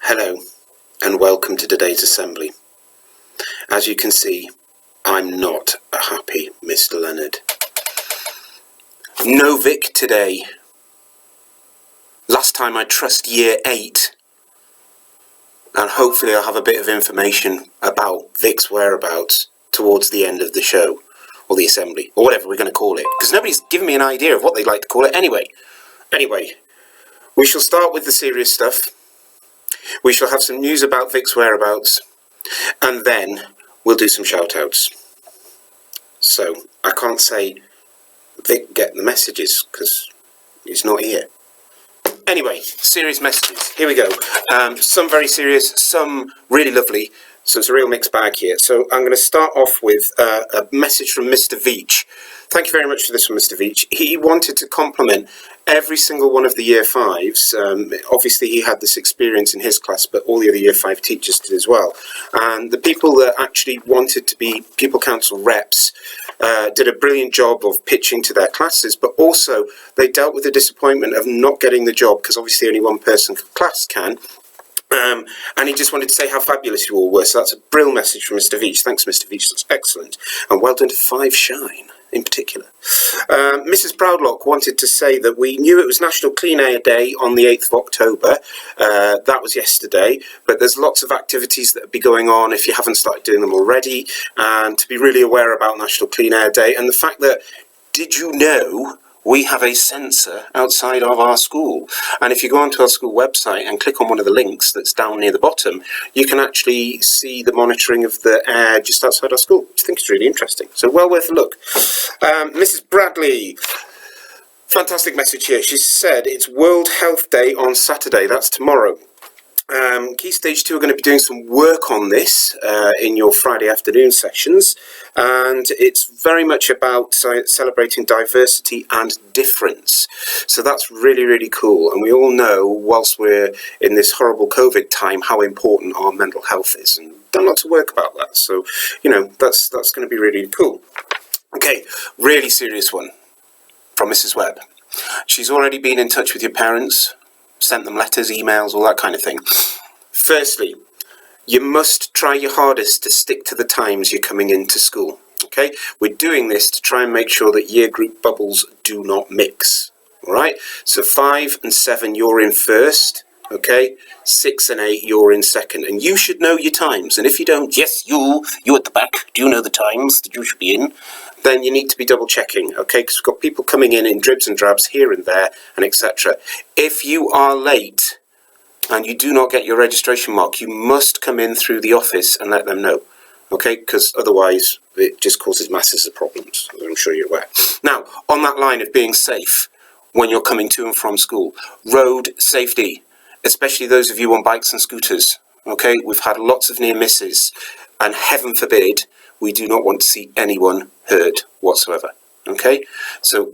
Hello and welcome to today's assembly. As you can see, I'm not a happy Mr Leonard. No Vic today. Last time I trust year 8, and hopefully I'll have a bit of information about Vic's whereabouts towards the end of the show, or the assembly, or whatever we're going to call it, because nobody's given me an idea of what they'd like to call it anyway. Anyway, we shall start with the serious stuff. We shall have some news about Vic's whereabouts, and then we'll do some shout-outs. So, I can't say, Vic, get the messages, because he's not here. Anyway, serious messages. Here we go. Some very serious, some really lovely. So it's a real mixed bag here. So I'm going to start off with a message from Mr Veach. Thank you very much for this one, Mr Veach. He wanted to compliment every single one of the Year 5s. Obviously he had this experience in his class, but all the other Year 5 teachers did as well. And the people that actually wanted to be pupil council reps did a brilliant job of pitching to their classes, but also they dealt with the disappointment of not getting the job, because obviously only one person class can. And he just wanted to say how fabulous you all were. So that's a brilliant message from Mr Veach. Thanks, Mr Veach. That's excellent. And well done to 5 Shine in particular. Mrs Proudlock wanted to say that we knew it was National Clean Air Day on the 8th of October. That was yesterday. But there's lots of activities that will be going on if you haven't started doing them already. And to be really aware about National Clean Air Day. And the fact that, did you know, we have a sensor outside of our school, and if you go onto our school website and click on one of the links that's down near the bottom, you can actually see the monitoring of the air just outside our school, which I think is really interesting. So well worth a look. Mrs Bradley, fantastic message here. She said it's World Health Day on Saturday. That's tomorrow. Key Stage 2 are going to be doing some work on this in your Friday afternoon sessions, and it's very much about celebrating diversity and difference. So that's really, really cool, and we all know, whilst we're in this horrible COVID time, how important our mental health is, and done lots of work about that. So, you know, that's going to be really cool. Okay, really serious one from Mrs Webb. She's already been in touch with your parents, sent them letters, emails, all that kind of thing. Firstly, you must try your hardest to stick to the times you're coming into school, okay? We're doing this to try and make sure that year group bubbles do not mix, all right? So 5 and 7, you're in first, okay? 6 and 8, you're in second, and you should know your times. And if you don't, yes, you at the back, do you know the times that you should be in? Then you need to be double checking, okay? Because we've got people coming in dribs and drabs here and there, and etc. If you are late and you do not get your registration mark, you must come in through the office and let them know, okay? Because otherwise it just causes masses of problems, as I'm sure you're aware. Now, on that line of being safe when you're coming to and from school, road safety, especially those of you on bikes and scooters, okay? We've had lots of near misses, and heaven forbid, we do not want to see anyone hurt whatsoever, okay? So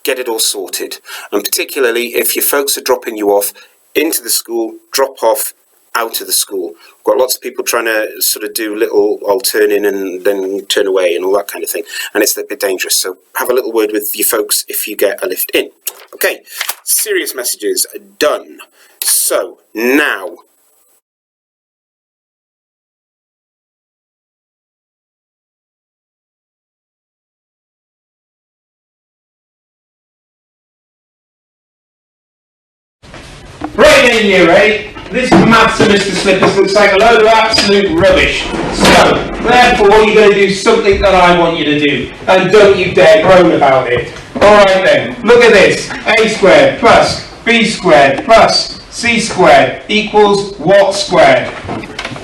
get it all sorted. And particularly if your folks are dropping you off into the school, drop off out of the school. We've got lots of people trying to sort of do little I'll turn in and then turn away and all that kind of thing. And it's a bit dangerous. So have a little word with your folks if you get a lift in. Okay, serious messages done. So now, right then, Year 8, this maths and Mr Slippers looks like a load of absolute rubbish. So, therefore, you're going to do something that I want you to do. And don't you dare groan about it. Alright then, look at this. A squared plus B squared plus C squared equals what squared?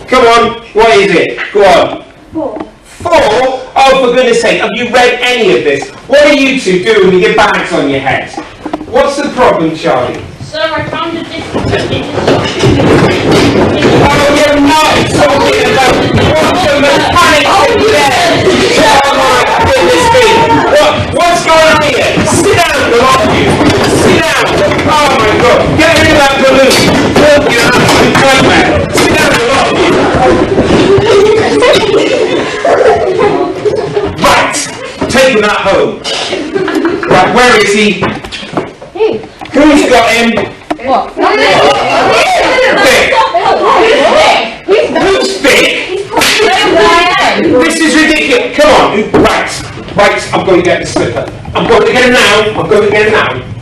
Come on, what is it? Go on. 4. 4? Oh, for goodness sake, have you read any of this? What are you two doing with your bags on your heads? What's the problem, Charlie? Sir, I found a difference in Oh, you're not talking about quantum mechanics there! Oh my goodness me! What's going on here? Sit down, the lot of you! Sit down! Oh my god! Get rid of that balloon! You're an absolute nightmare! Sit down, the lot of you! Right! Taking that home! Right, where is he? Who's got him? What? Vic! going to get the slipper. I'm going to get him now. I'm going to get him now.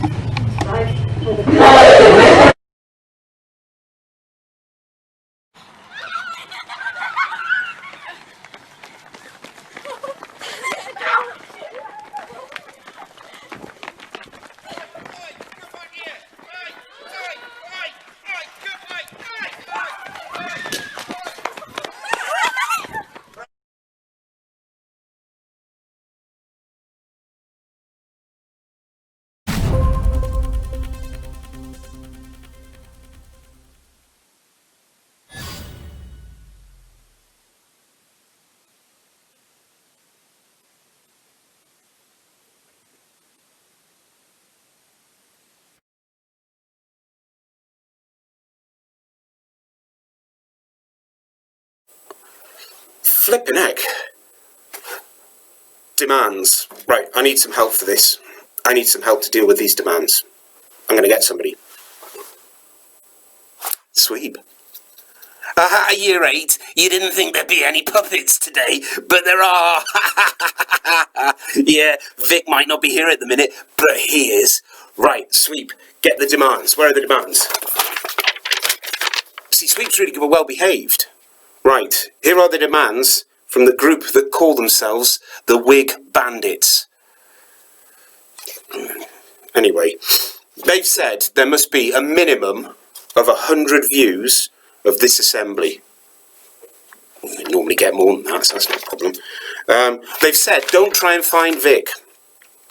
Flippin' heck. Demands. Right, I need some help for this. I need some help to deal with these demands. I'm going to get somebody. Sweep. Aha, Year 8. You didn't think there'd be any puppets today, but there are. Yeah, Vic might not be here at the minute, but he is. Right, Sweep, get the demands. Where are the demands? See, Sweep's really well behaved. Right, here are the demands from the group that call themselves the Wig Bandits. Anyway, they've said there must be a minimum of 100 views of this assembly. We normally get more than that, so that's not a problem. They've said don't try and find Vic,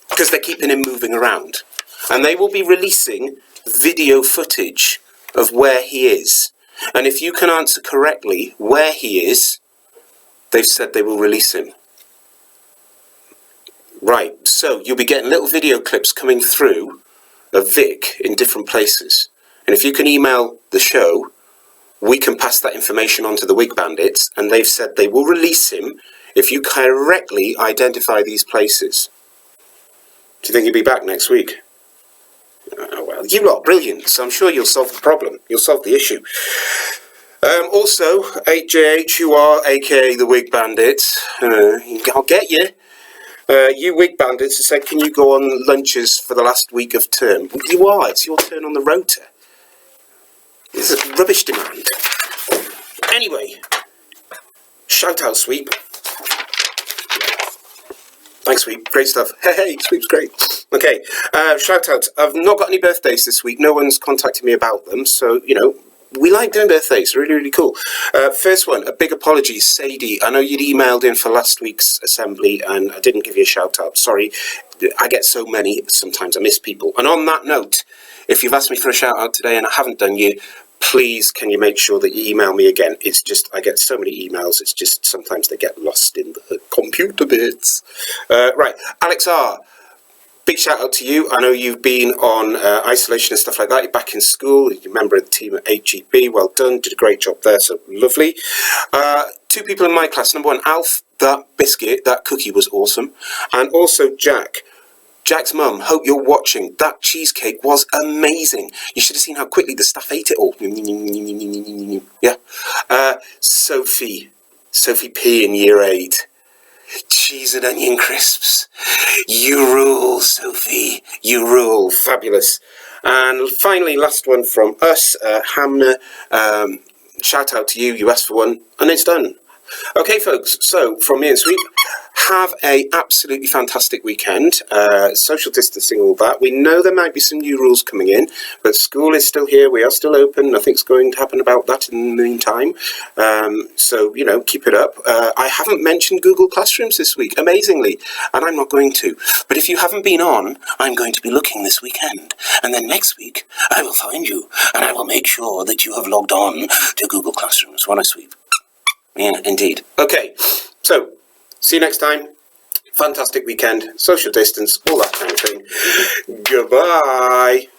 because they're keeping him moving around. And they will be releasing video footage of where he is. And if you can answer correctly where he is, they've said they will release him. Right, so you'll be getting little video clips coming through of Vic in different places. And if you can email the show, we can pass that information on to the Wig Bandits, and they've said they will release him if you correctly identify these places. Do you think he'll be back next week? Oh, well, you lot, brilliant, so I'm sure you'll solve the problem. You'll solve the issue. Also, 8JH, you are, aka the Wig Bandits. I'll get you. You Wig Bandits have said, can you go on lunches for the last week of term? You are, it's your turn on the rota. This is a rubbish demand. Anyway, shout out, Sweep. Thanks, Sweep. Great stuff. Hey, Sweep's great. Okay, shout out. I've not got any birthdays this week. No one's contacted me about them. So, you know, we like doing birthdays. Really, really cool. First one, a big apology. Sadie, I know you'd emailed in for last week's assembly and I didn't give you a shout out. Sorry. I get so many, sometimes I miss people. And on that note, if you've asked me for a shout out today and I haven't done you, please can you make sure that you email me again. It's just, I get so many emails, it's just sometimes they get lost in the computer bits. Right, Alex R, big shout out to you. I know you've been on isolation and stuff like that. You're back in school, you're a member of the team at HEB. Well done, did a great job there, so lovely. Two people in my class. Number one, Alf, that biscuit, that cookie was awesome. And also Jack. Jack's mum, hope you're watching. That cheesecake was amazing. You should have seen how quickly the staff ate it all. Yeah. Sophie P in Year 8. Cheese and onion crisps. You rule, Sophie. You rule. Fabulous. And finally, last one from us, Hamner. Shout out to you. You asked for one, and it's done. Okay, folks, so from me and Sweep, have a absolutely fantastic weekend. Social distancing, all that. We know there might be some new rules coming in, but school is still here. We are still open. Nothing's going to happen about that in the meantime. So, you know, keep it up. I haven't mentioned Google Classrooms this week, amazingly, and I'm not going to. But if you haven't been on, I'm going to be looking this weekend. And then next week, I will find you, and I will make sure that you have logged on to Google Classrooms when I Sweep. Yeah, indeed. Okay, so see you next time. Fantastic weekend, social distance, all that kind of thing. Goodbye.